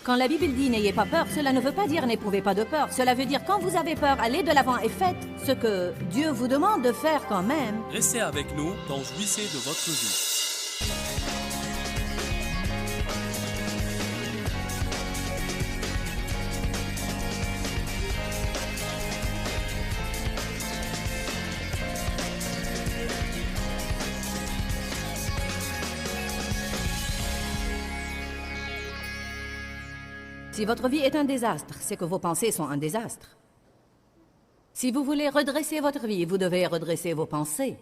Quand la Bible dit « n'ayez pas peur », cela ne veut pas dire « n'éprouvez pas de peur ». Cela veut dire quand vous avez peur, allez de l'avant et faites ce que Dieu vous demande de faire quand même. Restez avec nous dans Jouissez de votre vie. Si votre vie est un désastre, c'est que vos pensées sont un désastre. Si vous voulez redresser votre vie, vous devez redresser vos pensées.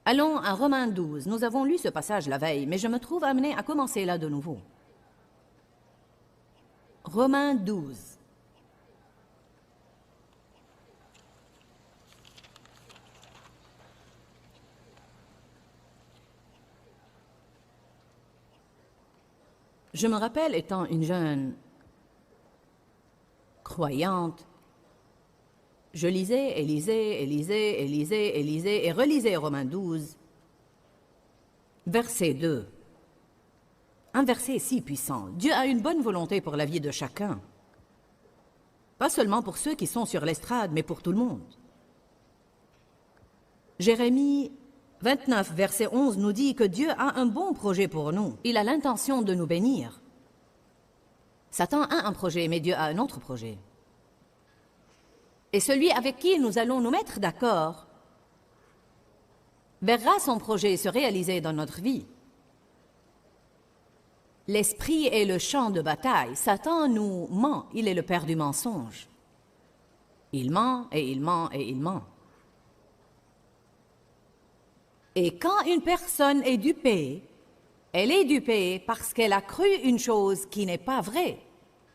Allons à Romains 12. Nous avons lu ce passage la veille, mais je me trouve amené à commencer là de nouveau. Romains 12. Je me rappelle étant une jeune croyante, je lisais et relisais Romains 12, verset 2. Un verset si puissant. Dieu a une bonne volonté pour la vie de chacun. Pas seulement pour ceux qui sont sur l'estrade, mais pour tout le monde. Jérémie 29, verset 11 nous dit que Dieu a un bon projet pour nous. Il a l'intention de nous bénir. Satan a un projet, mais Dieu a un autre projet. Et celui avec qui nous allons nous mettre d'accord verra son projet se réaliser dans notre vie. L'esprit est le champ de bataille. Satan nous ment. Il est le père du mensonge. Il ment et il ment et il ment. Et quand une personne est dupée, elle est dupée parce qu'elle a cru une chose qui n'est pas vraie.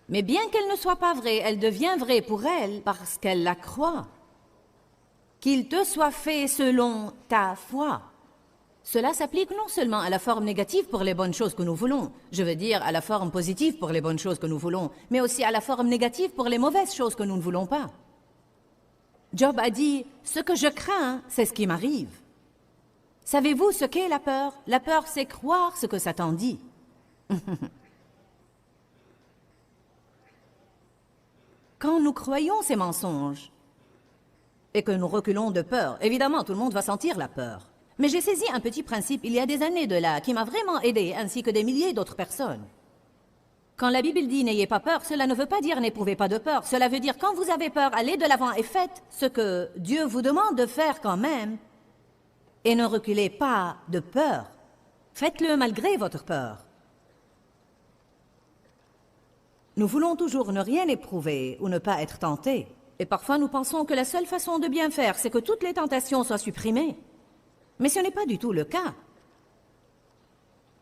Mais bien qu'elle ne soit pas vraie, elle devient vraie pour elle parce qu'elle la croit. Qu'il te soit fait selon ta foi. Cela s'applique non seulement à la forme négative pour les bonnes choses que nous voulons, je veux dire à la forme positive pour les bonnes choses que nous voulons, mais aussi à la forme négative pour les mauvaises choses que nous ne voulons pas. Job a dit « Ce que je crains, c'est ce qui m'arrive ». Savez-vous ce qu'est la peur? La peur, c'est croire ce que Satan dit. Quand nous croyons ces mensonges et que nous reculons de peur, évidemment, tout le monde va sentir la peur. Mais j'ai saisi un petit principe il y a des années de là qui m'a vraiment aidé, ainsi que des milliers d'autres personnes. Quand la Bible dit « n'ayez pas peur », cela ne veut pas dire « n'éprouvez pas de peur ». Cela veut dire quand vous avez peur, allez de l'avant et faites ce que Dieu vous demande de faire quand même. Et ne reculez pas de peur. Faites-le malgré votre peur. Nous voulons toujours ne rien éprouver ou ne pas être tentés. Et parfois nous pensons que la seule façon de bien faire, c'est que toutes les tentations soient supprimées. Mais ce n'est pas du tout le cas.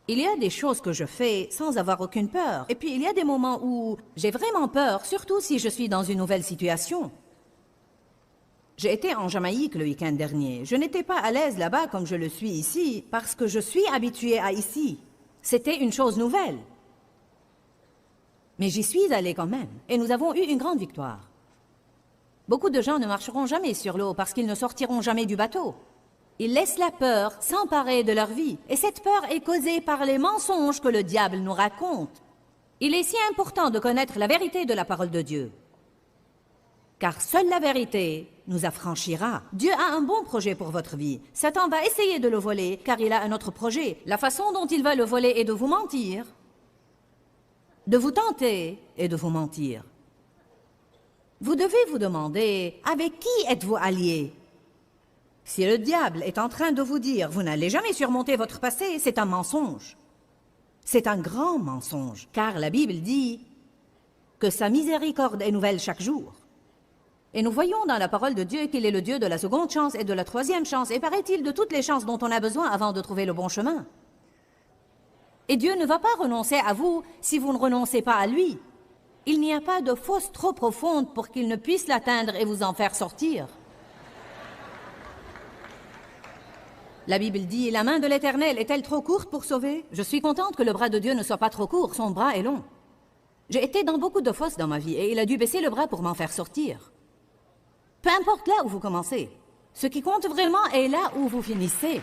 Il y a des choses que je fais sans avoir aucune peur. Et puis il y a des moments où j'ai vraiment peur, surtout si je suis dans une nouvelle situation. J'ai été en Jamaïque le week-end dernier. Je n'étais pas à l'aise là-bas comme je le suis ici, parce que je suis habituée à ici. C'était une chose nouvelle. Mais j'y suis allée quand même, et nous avons eu une grande victoire. Beaucoup de gens ne marcheront jamais sur l'eau parce qu'ils ne sortiront jamais du bateau. Ils laissent la peur s'emparer de leur vie, et cette peur est causée par les mensonges que le diable nous raconte. Il est si important de connaître la vérité de la parole de Dieu. Car seule la vérité nous affranchira. Dieu a un bon projet pour votre vie. Satan va essayer de le voler, car il a un autre projet. La façon dont il va le voler est de vous mentir, de vous tenter et de vous mentir. Vous devez vous demander, avec qui êtes-vous alliés? Si le diable est en train de vous dire, vous n'allez jamais surmonter votre passé, c'est un mensonge. C'est un grand mensonge, car la Bible dit que sa miséricorde est nouvelle chaque jour. Et nous voyons dans la parole de Dieu qu'il est le Dieu de la seconde chance et de la troisième chance, et paraît-il de toutes les chances dont on a besoin avant de trouver le bon chemin. Et Dieu ne va pas renoncer à vous si vous ne renoncez pas à lui. Il n'y a pas de fosse trop profonde pour qu'il ne puisse l'atteindre et vous en faire sortir. La Bible dit « La main de l'Éternel est-elle trop courte pour sauver ?» Je suis contente que le bras de Dieu ne soit pas trop court, son bras est long. J'ai été dans beaucoup de fosses dans ma vie et il a dû baisser le bras pour m'en faire sortir. Peu importe là où vous commencez, ce qui compte vraiment est là où vous finissez.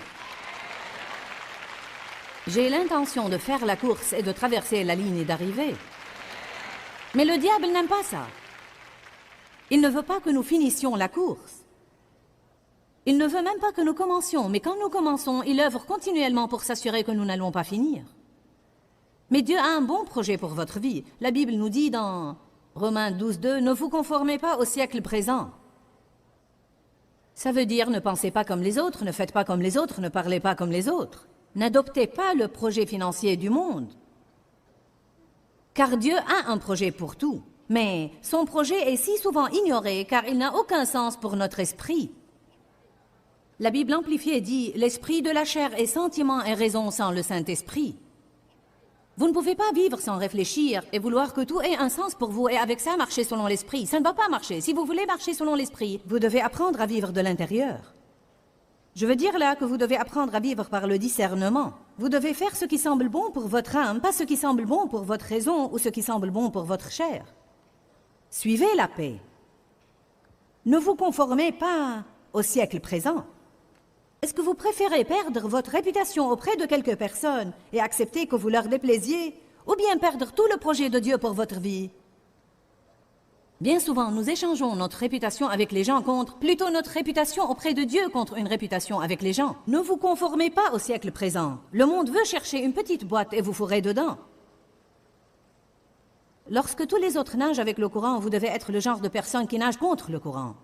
J'ai l'intention de faire la course et de traverser la ligne d'arrivée. Mais le diable n'aime pas ça. Il ne veut pas que nous finissions la course. Il ne veut même pas que nous commencions, mais quand nous commençons, il œuvre continuellement pour s'assurer que nous n'allons pas finir. Mais Dieu a un bon projet pour votre vie. La Bible nous dit dans Romains 12:2, « Ne vous conformez pas au siècle présent ». Ça veut dire ne pensez pas comme les autres, ne faites pas comme les autres, ne parlez pas comme les autres. N'adoptez pas le projet financier du monde. Car Dieu a un projet pour tout, mais son projet est si souvent ignoré car il n'a aucun sens pour notre esprit. La Bible amplifiée dit « L'esprit de la chair est sentiment et raison sans le Saint-Esprit ». Vous ne pouvez pas vivre sans réfléchir et vouloir que tout ait un sens pour vous et avec ça marcher selon l'esprit. Ça ne va pas marcher. Si vous voulez marcher selon l'esprit, vous devez apprendre à vivre de l'intérieur. Je veux dire là que vous devez apprendre à vivre par le discernement. Vous devez faire ce qui semble bon pour votre âme, pas ce qui semble bon pour votre raison ou ce qui semble bon pour votre chair. Suivez la paix. Ne vous conformez pas au siècle présent. Est-ce que vous préférez perdre votre réputation auprès de quelques personnes et accepter que vous leur déplaisiez, ou bien perdre tout le projet de Dieu pour votre vie? Bien souvent, nous échangeons notre réputation avec les gens contre plutôt notre réputation auprès de Dieu contre une réputation avec les gens. Ne vous conformez pas au siècle présent. Le monde veut chercher une petite boîte et vous fourrez dedans. Lorsque tous les autres nagent avec le courant, vous devez être le genre de personne qui nage contre le courant.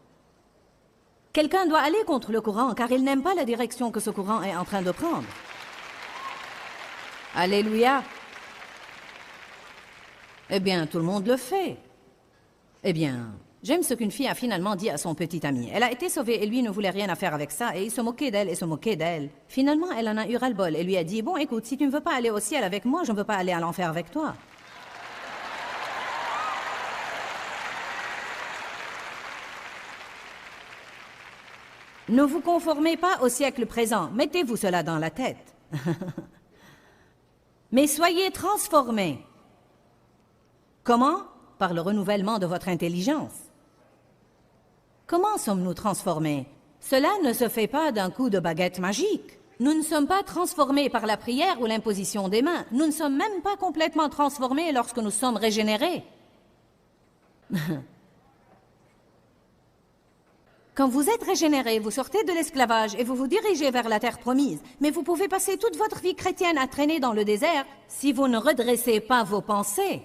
Quelqu'un doit aller contre le courant car il n'aime pas la direction que ce courant est en train de prendre. Alléluia. Eh bien, tout le monde le fait. Eh bien, j'aime ce qu'une fille a finalement dit à son petit ami. Elle a été sauvée et lui ne voulait rien à faire avec ça et il se moquait d'elle et se moquait d'elle. Finalement, elle en a eu ras-le-bol et lui a dit « Bon, écoute, si tu ne veux pas aller au ciel avec moi, je ne veux pas aller à l'enfer avec toi. » Ne vous conformez pas au siècle présent. Mettez-vous cela dans la tête. Mais soyez transformés. Comment? Par le renouvellement de votre intelligence. Comment sommes-nous transformés? Cela ne se fait pas d'un coup de baguette magique. Nous ne sommes pas transformés par la prière ou l'imposition des mains. Nous ne sommes même pas complètement transformés lorsque nous sommes régénérés. Quand vous êtes régénéré, vous sortez de l'esclavage et vous vous dirigez vers la terre promise. Mais vous pouvez passer toute votre vie chrétienne à traîner dans le désert si vous ne redressez pas vos pensées.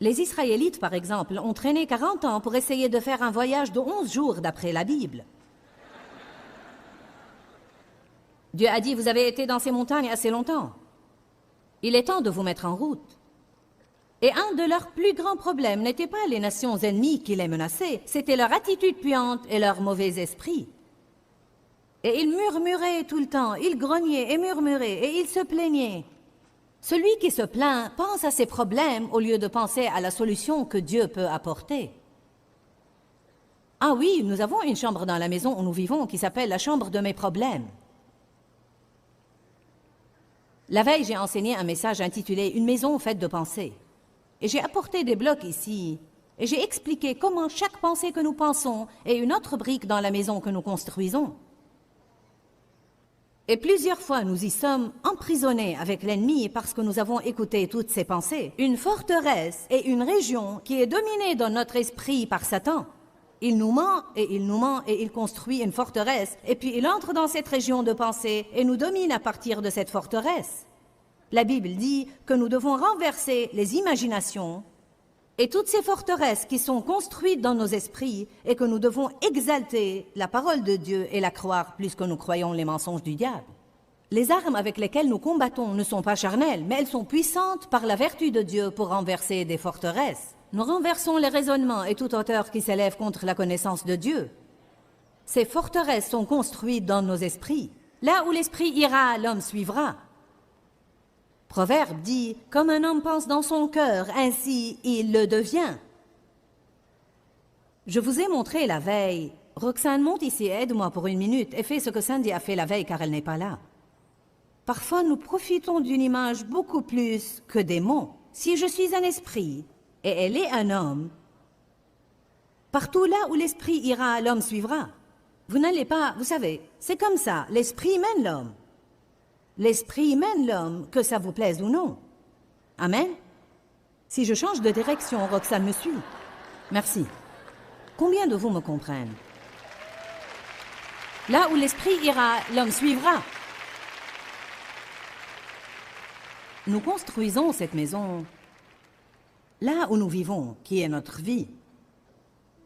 Les Israélites, par exemple, ont traîné 40 ans pour essayer de faire un voyage de 11 jours d'après la Bible. Dieu a dit, vous avez été dans ces montagnes assez longtemps. Il est temps de vous mettre en route. Et un de leurs plus grands problèmes n'était pas les nations ennemies qui les menaçaient, c'était leur attitude puante et leur mauvais esprit. Et ils murmuraient tout le temps, ils grognaient et murmuraient, et ils se plaignaient. Celui qui se plaint pense à ses problèmes au lieu de penser à la solution que Dieu peut apporter. Ah oui, nous avons une chambre dans la maison où nous vivons qui s'appelle la chambre de mes problèmes. La veille, j'ai enseigné un message intitulé « Une maison faite de pensées ». Et j'ai apporté des blocs ici, et j'ai expliqué comment chaque pensée que nous pensons est une autre brique dans la maison que nous construisons. Et plusieurs fois, nous y sommes emprisonnés avec l'ennemi parce que nous avons écouté toutes ces pensées. Une forteresse est une région qui est dominée dans notre esprit par Satan. Il nous ment et il nous ment et il construit une forteresse, et puis il entre dans cette région de pensée et nous domine à partir de cette forteresse. La Bible dit que nous devons renverser les imaginations et toutes ces forteresses qui sont construites dans nos esprits et que nous devons exalter la parole de Dieu et la croire plus que nous croyons les mensonges du diable. Les armes avec lesquelles nous combattons ne sont pas charnelles, mais elles sont puissantes par la vertu de Dieu pour renverser des forteresses. Nous renversons les raisonnements et toute hauteur qui s'élève contre la connaissance de Dieu. Ces forteresses sont construites dans nos esprits. Là où l'esprit ira, l'homme suivra. Proverbe dit « Comme un homme pense dans son cœur, ainsi il le devient ». Je vous ai montré la veille. Roxane, monte ici, aide-moi pour une minute et fais ce que Sandy a fait la veille car elle n'est pas là. Parfois, nous profitons d'une image beaucoup plus que des mots. Si je suis un esprit et elle est un homme, partout là où l'esprit ira, l'homme suivra. Vous n'allez pas, vous savez, c'est comme ça, l'esprit mène l'homme. L'esprit mène l'homme, que ça vous plaise ou non. Amen. Si je change de direction, Roxane me suit. Merci. Combien de vous me comprennent? Là où l'esprit ira, l'homme suivra. Nous construisons cette maison là où nous vivons, qui est notre vie.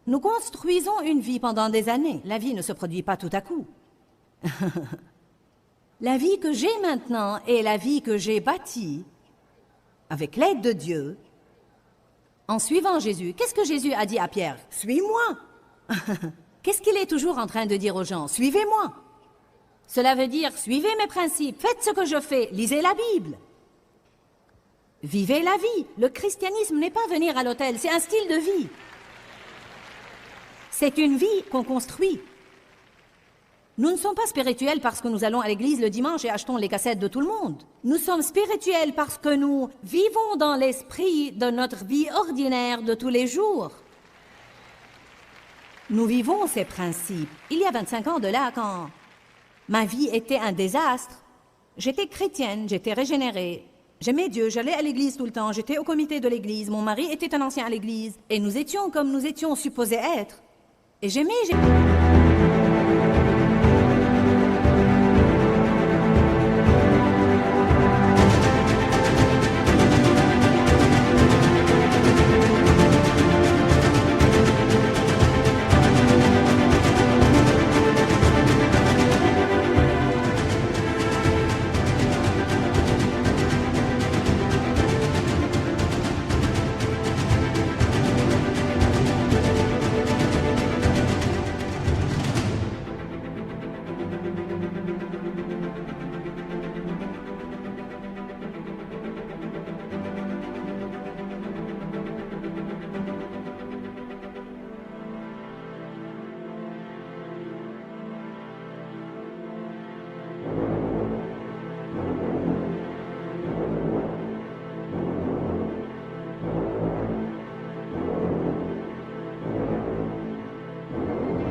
Nous construisons une vie pendant des années. La vie ne se produit pas tout à coup. La vie que j'ai maintenant est la vie que j'ai bâtie avec l'aide de Dieu en suivant Jésus. Qu'est-ce que Jésus a dit à Pierre? Suis-moi. Qu'est-ce qu'il est toujours en train de dire aux gens? Suivez-moi. Cela veut dire, suivez mes principes, faites ce que je fais, lisez la Bible. Vivez la vie. Le christianisme n'est pas venir à l'hôtel, c'est un style de vie. C'est une vie qu'on construit. Nous ne sommes pas spirituels parce que nous allons à l'église le dimanche et achetons les cassettes de tout le monde. Nous sommes spirituels parce que nous vivons dans l'esprit de notre vie ordinaire de tous les jours. Nous vivons ces principes. Il y a 25 ans de là, quand ma vie était un désastre, j'étais chrétienne, j'étais régénérée. J'aimais Dieu, j'allais à l'église tout le temps, j'étais au comité de l'église, mon mari était un ancien à l'église, et nous étions comme nous étions supposés être. Et j'aimais...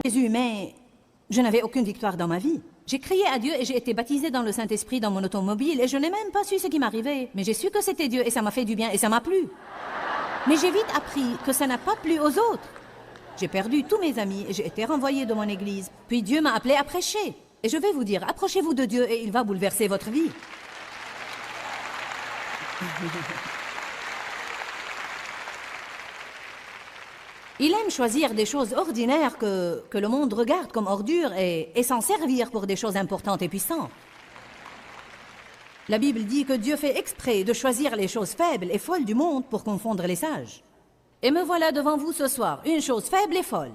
Jésus, mais je n'avais aucune victoire dans ma vie. J'ai crié à Dieu et j'ai été baptisée dans le Saint-Esprit dans mon automobile et je n'ai même pas su ce qui m'arrivait. Mais j'ai su que c'était Dieu et ça m'a fait du bien et ça m'a plu. Mais j'ai vite appris que ça n'a pas plu aux autres. J'ai perdu tous mes amis et j'ai été renvoyée de mon église. Puis Dieu m'a appelée à prêcher. Et je vais vous dire, approchez-vous de Dieu et il va bouleverser votre vie. Il aime choisir des choses ordinaires que le monde regarde comme ordures et s'en servir pour des choses importantes et puissantes. La Bible dit que Dieu fait exprès de choisir les choses faibles et folles du monde pour confondre les sages. Et me voilà devant vous ce soir, une chose faible et folle.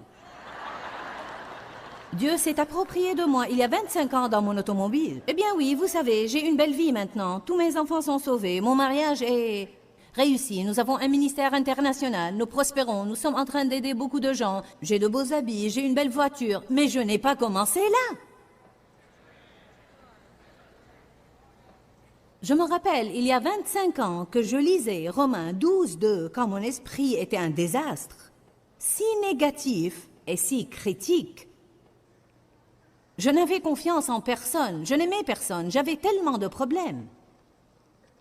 Dieu s'est approprié de moi il y a 25 ans dans mon automobile. Eh bien oui, vous savez, j'ai une belle vie maintenant. Tous mes enfants sont sauvés, mon mariage est... réussi, nous avons un ministère international, nous prospérons, nous sommes en train d'aider beaucoup de gens, j'ai de beaux habits, j'ai une belle voiture, mais je n'ai pas commencé là. Je me rappelle, il y a 25 ans, que je lisais Romains 12:2 quand mon esprit était un désastre, si négatif et si critique. Je n'avais confiance en personne, je n'aimais personne, j'avais tellement de problèmes.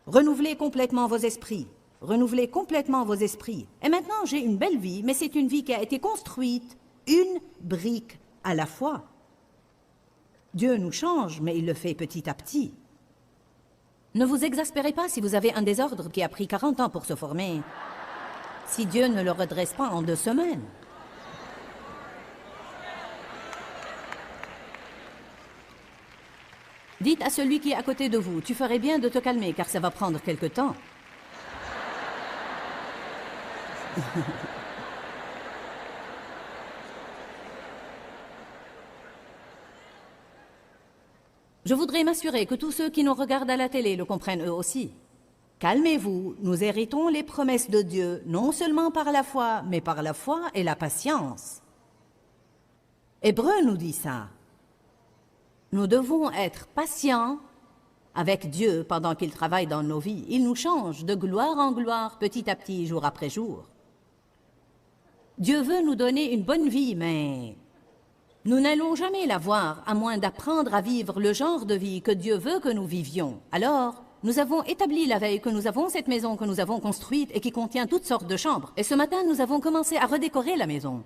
Renouvelez complètement vos esprits. Renouvelez complètement vos esprits. Et maintenant, j'ai une belle vie, mais c'est une vie qui a été construite une brique à la fois. Dieu nous change, mais il le fait petit à petit. Ne vous exaspérez pas si vous avez un désordre qui a pris 40 ans pour se former. Si Dieu ne le redresse pas en 2 semaines. Dites à celui qui est à côté de vous, tu ferais bien de te calmer car ça va prendre quelque temps. Je voudrais m'assurer que tous ceux qui nous regardent à la télé le comprennent eux aussi. Calmez-vous, nous héritons les promesses de Dieu, non seulement par la foi, mais par la foi et la patience. Hébreu nous dit ça. Nous devons être patients avec Dieu pendant qu'il travaille dans nos vies. Il nous change de gloire en gloire, petit à petit, jour après jour. Dieu veut nous donner une bonne vie, mais Nous n'allons jamais l'avoir, à moins d'apprendre à vivre le genre de vie que Dieu veut que nous vivions. Alors, nous avons établi la veille que nous avons cette maison que nous avons construite et qui contient toutes sortes de chambres. Et ce matin, nous avons commencé à redécorer la maison.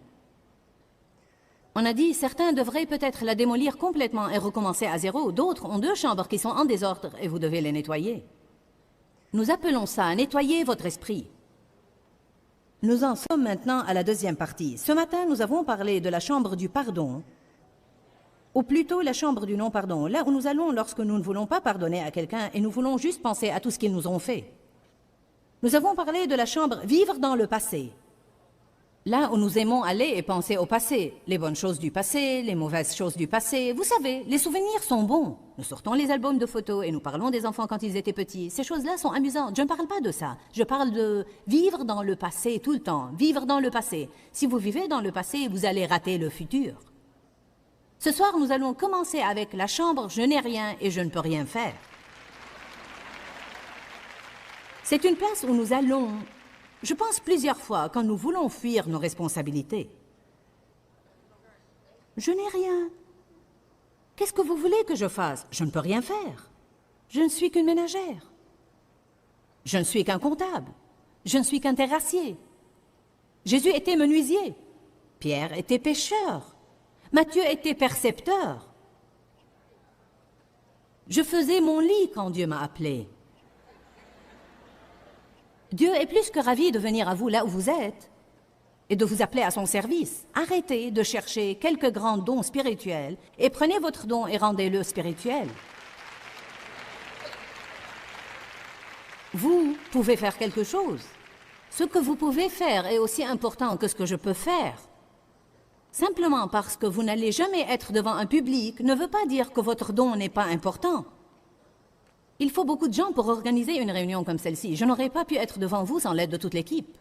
On a dit, certains devraient peut-être la démolir complètement et recommencer à zéro. D'autres ont 2 chambres qui sont en désordre et vous devez les nettoyer. Nous appelons ça « nettoyer votre esprit ». Nous en sommes maintenant à la deuxième partie. Ce matin, nous avons parlé de la chambre du pardon, ou plutôt la chambre du non-pardon, là où nous allons lorsque nous ne voulons pas pardonner à quelqu'un et nous voulons juste penser à tout ce qu'ils nous ont fait. Nous avons parlé de la chambre « vivre dans le passé ». Là où nous aimons aller et penser au passé, les bonnes choses du passé, les mauvaises choses du passé. Vous savez, les souvenirs sont bons. Nous sortons les albums de photos et nous parlons des enfants quand ils étaient petits. Ces choses-là sont amusantes. Je ne parle pas de ça. Je parle de vivre dans le passé tout le temps. Vivre dans le passé. Si vous vivez dans le passé, vous allez rater le futur. Ce soir, nous allons commencer avec la chambre « Je n'ai rien et je ne peux rien faire ». C'est une place où nous allons... Je pense plusieurs fois quand nous voulons fuir nos responsabilités. Je n'ai rien. Qu'est-ce que vous voulez que je fasse? Je ne peux rien faire. Je ne suis qu'une ménagère. Je ne suis qu'un comptable. Je ne suis qu'un terrassier. Jésus était menuisier. Pierre était pêcheur. Matthieu était percepteur. Je faisais mon lit quand Dieu m'a appelé. Dieu est plus que ravi de venir à vous là où vous êtes et de vous appeler à son service. Arrêtez de chercher quelques grands dons spirituels et prenez votre don et rendez-le spirituel. Vous pouvez faire quelque chose. Ce que vous pouvez faire est aussi important que ce que je peux faire. Simplement parce que vous n'allez jamais être devant un public ne veut pas dire que votre don n'est pas important. Il faut beaucoup de gens pour organiser une réunion comme celle-ci. Je n'aurais pas pu être devant vous sans l'aide de toute l'équipe.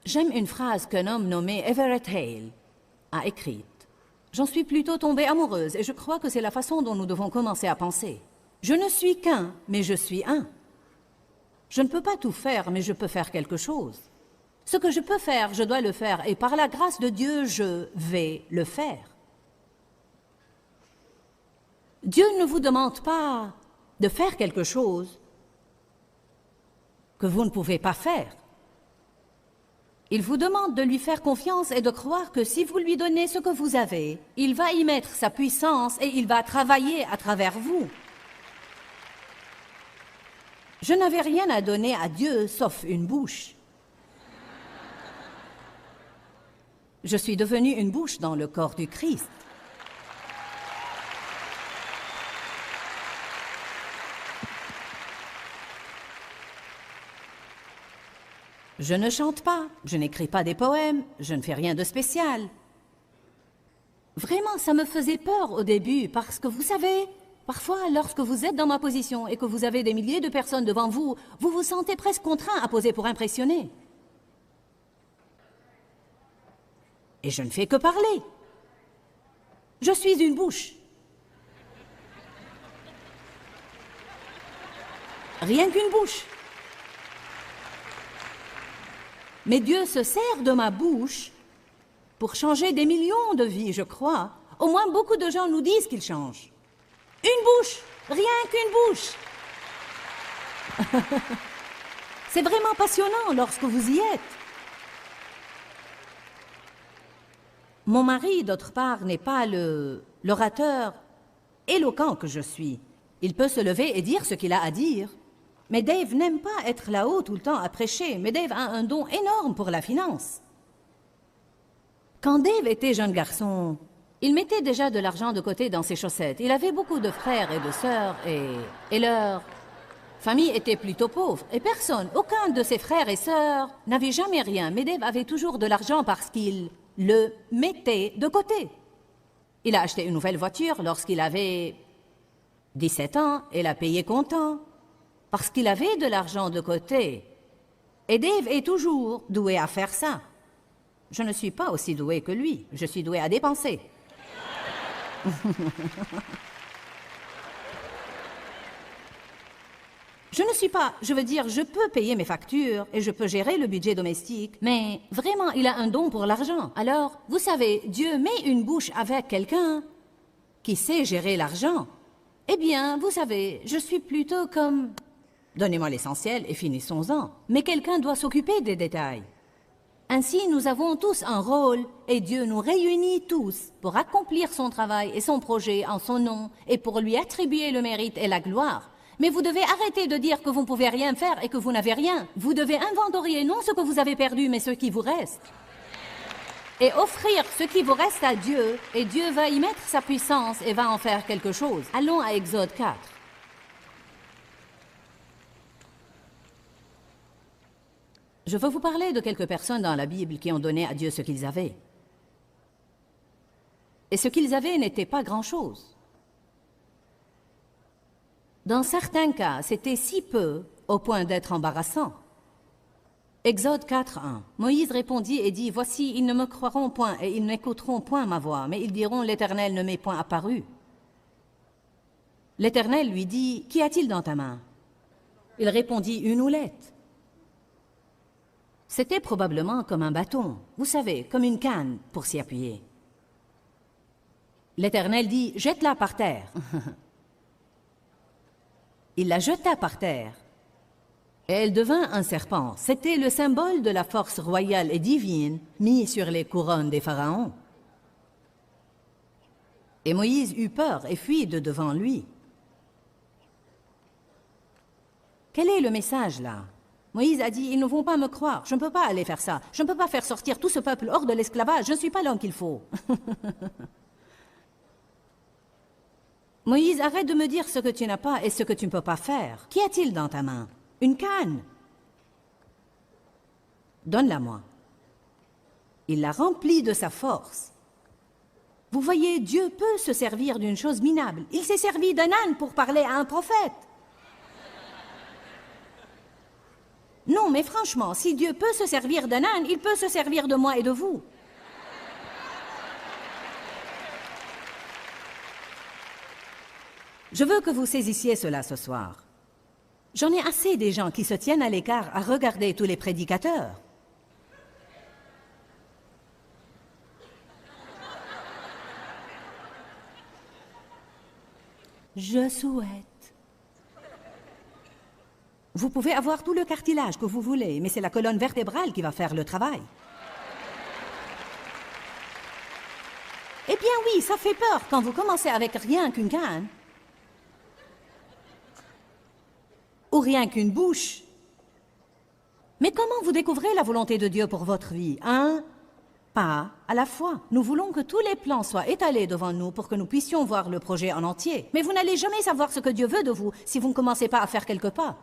J'aime une phrase qu'un homme nommé Everett Hale a écrite. J'en suis plutôt tombée amoureuse et je crois que c'est la façon dont nous devons commencer à penser. Je ne suis qu'un, mais je suis un. Je ne peux pas tout faire, mais je peux faire quelque chose. Ce que je peux faire, je dois le faire et par la grâce de Dieu, je vais le faire. Dieu ne vous demande pas de faire quelque chose que vous ne pouvez pas faire. Il vous demande de lui faire confiance et de croire que si vous lui donnez ce que vous avez, il va y mettre sa puissance et il va travailler à travers vous. Je n'avais rien à donner à Dieu sauf une bouche. Je suis devenue une bouche dans le corps du Christ. Je ne chante pas, je n'écris pas des poèmes, je ne fais rien de spécial. Vraiment, ça me faisait peur au début, parce que vous savez, parfois, lorsque vous êtes dans ma position et que vous avez des milliers de personnes devant vous, vous vous sentez presque contraint à poser pour impressionner. Et je ne fais que parler. Je suis une bouche. Rien qu'une bouche. Mais Dieu se sert de ma bouche pour changer des millions de vies, je crois. Au moins, beaucoup de gens nous disent qu'ils changent. Une bouche, rien qu'une bouche. C'est vraiment passionnant lorsque vous y êtes. Mon mari, d'autre part, n'est pas l'orateur éloquent que je suis. Il peut se lever et dire ce qu'il a à dire. Mais Dave n'aime pas être là-haut tout le temps à prêcher, mais Dave a un don énorme pour la finance. Quand Dave était jeune garçon, il mettait déjà de l'argent de côté dans ses chaussettes. Il avait beaucoup de frères et de sœurs et leur famille était plutôt pauvre. Et personne, aucun de ses frères et sœurs n'avait jamais rien. Mais Dave avait toujours de l'argent parce qu'il le mettait de côté. Il a acheté une nouvelle voiture lorsqu'il avait 17 ans et l'a payée comptant. Parce qu'il avait de l'argent de côté. Et Dave est toujours doué à faire ça. Je ne suis pas aussi doué que lui. Je suis doué à dépenser. Je ne suis pas, je veux dire, je peux payer mes factures et je peux gérer le budget domestique, mais vraiment, il a un don pour l'argent. Alors, vous savez, Dieu met une bouche avec quelqu'un qui sait gérer l'argent. Eh bien, vous savez, je suis plutôt comme... Donnez-moi l'essentiel et finissons-en. Mais quelqu'un doit s'occuper des détails. Ainsi, nous avons tous un rôle et Dieu nous réunit tous pour accomplir son travail et son projet en son nom et pour lui attribuer le mérite et la gloire. Mais vous devez arrêter de dire que vous ne pouvez rien faire et que vous n'avez rien. Vous devez inventorier non ce que vous avez perdu, mais ce qui vous reste. Et offrir ce qui vous reste à Dieu, et Dieu va y mettre sa puissance et va en faire quelque chose. Allons à Exode 4. Je veux vous parler de quelques personnes dans la Bible qui ont donné à Dieu ce qu'ils avaient. Et ce qu'ils avaient n'était pas grand-chose. Dans certains cas, c'était si peu au point d'être embarrassant. Exode 4:1. Moïse répondit et dit, « Voici, ils ne me croiront point et ils n'écouteront point ma voix, mais ils diront, l'Éternel ne m'est point apparu. » L'Éternel lui dit, « Qu'y a-t-il dans ta main ?» Il répondit, « Une houlette. » C'était probablement comme un bâton, vous savez, comme une canne pour s'y appuyer. L'Éternel dit, « Jette-la par terre. » Il la jeta par terre. Et elle devint un serpent. C'était le symbole de la force royale et divine mis sur les couronnes des pharaons. Et Moïse eut peur et fuit de devant lui. Quel est le message là? Moïse a dit, ils ne vont pas me croire, je ne peux pas aller faire ça, je ne peux pas faire sortir tout ce peuple hors de l'esclavage, je ne suis pas l'homme qu'il faut. Moïse, arrête de me dire ce que tu n'as pas et ce que tu ne peux pas faire. Qu'y a-t-il dans ta main? Une canne. Donne-la-moi. Il la remplit de sa force. Vous voyez, Dieu peut se servir d'une chose minable. Il s'est servi d'un âne pour parler à un prophète. Non, mais franchement, si Dieu peut se servir d'un âne, il peut se servir de moi et de vous. Je veux que vous saisissiez cela ce soir. J'en ai assez des gens qui se tiennent à l'écart à regarder tous les prédicateurs. Je souhaite. Vous pouvez avoir tout le cartilage que vous voulez, mais c'est la colonne vertébrale qui va faire le travail. Eh bien oui, ça fait peur quand vous commencez avec rien qu'une canne. Ou rien qu'une bouche. Mais comment vous découvrez la volonté de Dieu pour votre vie, hein? Pas à la fois. Nous voulons que tous les plans soient étalés devant nous pour que nous puissions voir le projet en entier. Mais vous n'allez jamais savoir ce que Dieu veut de vous si vous ne commencez pas à faire quelques pas.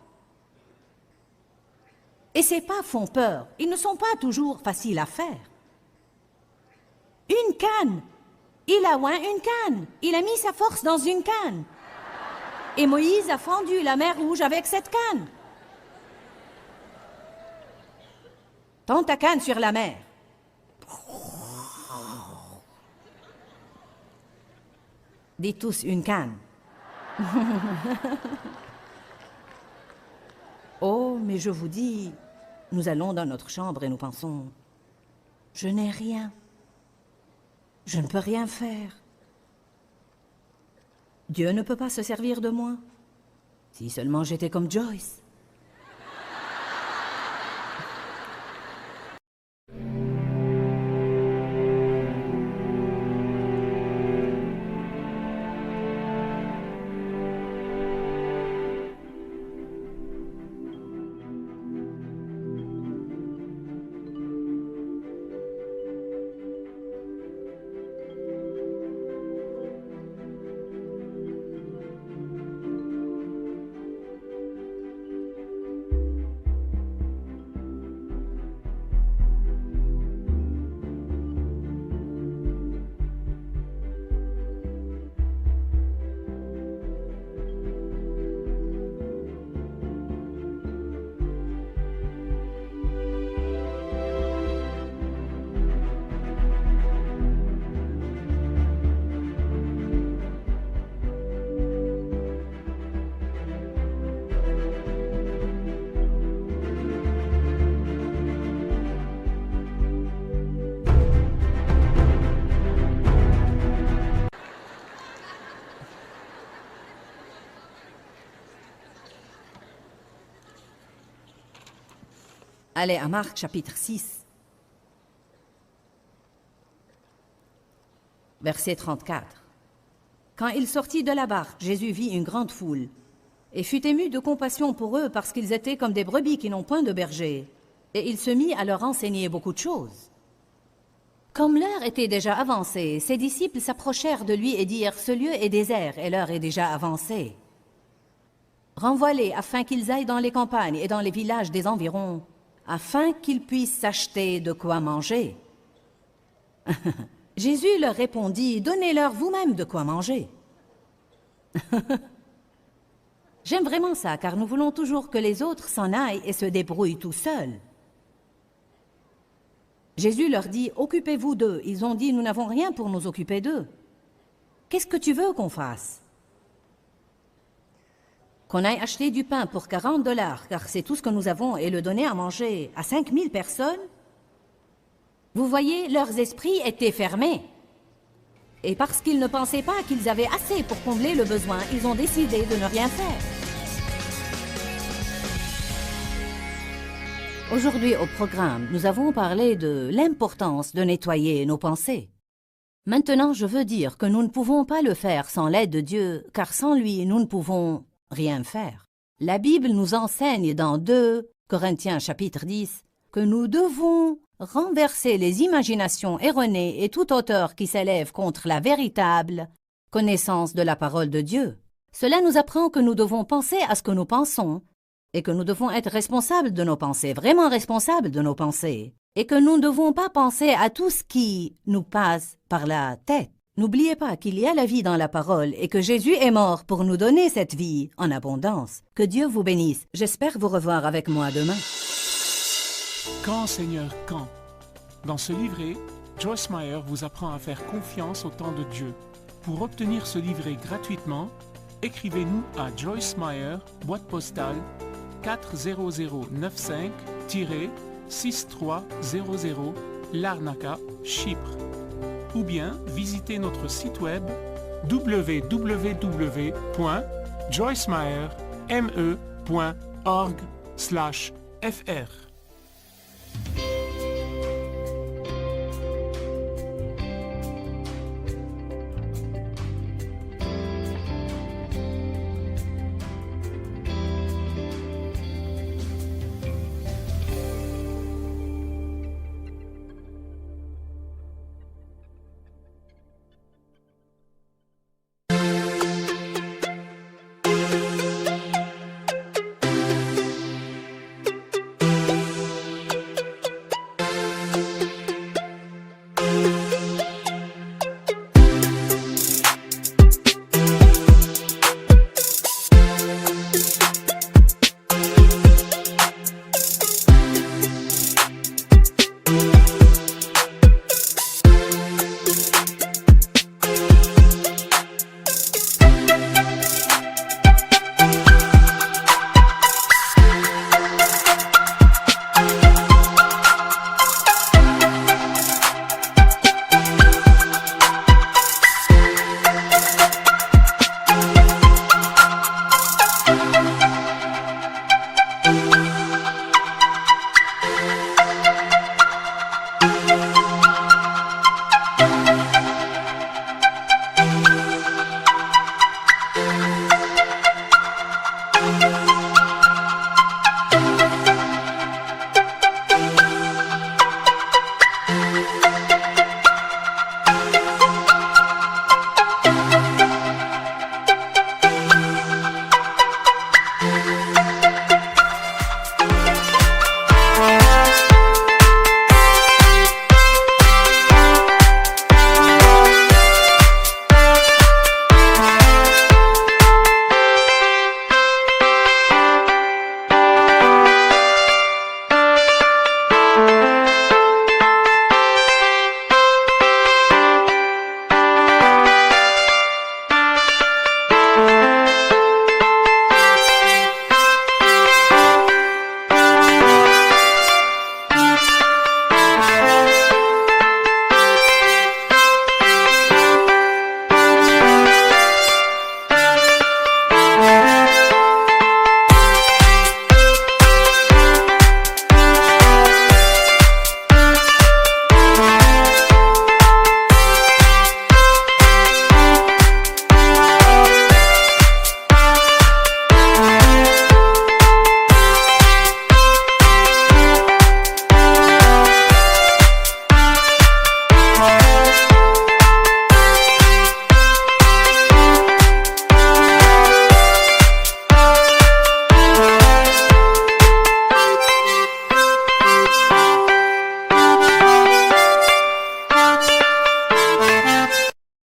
Et ces pas font peur. Ils ne sont pas toujours faciles à faire. Une canne. Il a oint une canne. Il a mis sa force dans une canne. Et Moïse a fendu la mer Rouge avec cette canne. Tends ta canne sur la mer. Dites tous une canne. Oh, mais je vous dis, nous allons dans notre chambre et nous pensons, je n'ai rien. Je ne peux rien faire. Dieu ne peut pas se servir de moi. Si seulement j'étais comme Joyce. Allez à Marc chapitre 6, verset 34. Quand il sortit de la barque, Jésus vit une grande foule et fut ému de compassion pour eux parce qu'ils étaient comme des brebis qui n'ont point de berger. Et il se mit à leur enseigner beaucoup de choses. Comme l'heure était déjà avancée, ses disciples s'approchèrent de lui et dirent « Ce lieu est désert et l'heure est déjà avancée. Renvoie-les afin qu'ils aillent dans les campagnes et dans les villages des environs, afin qu'ils puissent s'acheter de quoi manger. » Jésus leur répondit « Donnez-leur vous-même de quoi manger. » J'aime vraiment ça, car nous voulons toujours que les autres s'en aillent et se débrouillent tout seuls. Jésus leur dit « Occupez-vous d'eux. » Ils ont dit « Nous n'avons rien pour nous occuper d'eux. » Qu'est-ce que tu veux qu'on fasse? Qu'on aille acheter du pain pour 40 $, car c'est tout ce que nous avons, et le donner à manger à 5000 personnes? Vous voyez, leurs esprits étaient fermés. Et parce qu'ils ne pensaient pas qu'ils avaient assez pour combler le besoin, ils ont décidé de ne rien faire. Aujourd'hui au programme, nous avons parlé de l'importance de nettoyer nos pensées. Maintenant, je veux dire que nous ne pouvons pas le faire sans l'aide de Dieu, car sans lui, nous ne pouvons rien faire. La Bible nous enseigne dans 2 Corinthiens chapitre 10 que nous devons renverser les imaginations erronées et toute hauteur qui s'élève contre la véritable connaissance de la parole de Dieu. Cela nous apprend que nous devons penser à ce que nous pensons et que nous devons être responsables de nos pensées, vraiment responsables de nos pensées, et que nous ne devons pas penser à tout ce qui nous passe par la tête. N'oubliez pas qu'il y a la vie dans la parole et que Jésus est mort pour nous donner cette vie en abondance. Que Dieu vous bénisse. J'espère vous revoir avec moi demain. Quand, Seigneur, quand? Dans ce livret, Joyce Meyer vous apprend à faire confiance au temps de Dieu. Pour obtenir ce livret gratuitement, écrivez-nous à Joyce Meyer, boîte postale 40095-6300, Larnaca, Chypre. Ou bien visitez notre site web www.joycemeyer.org/fr.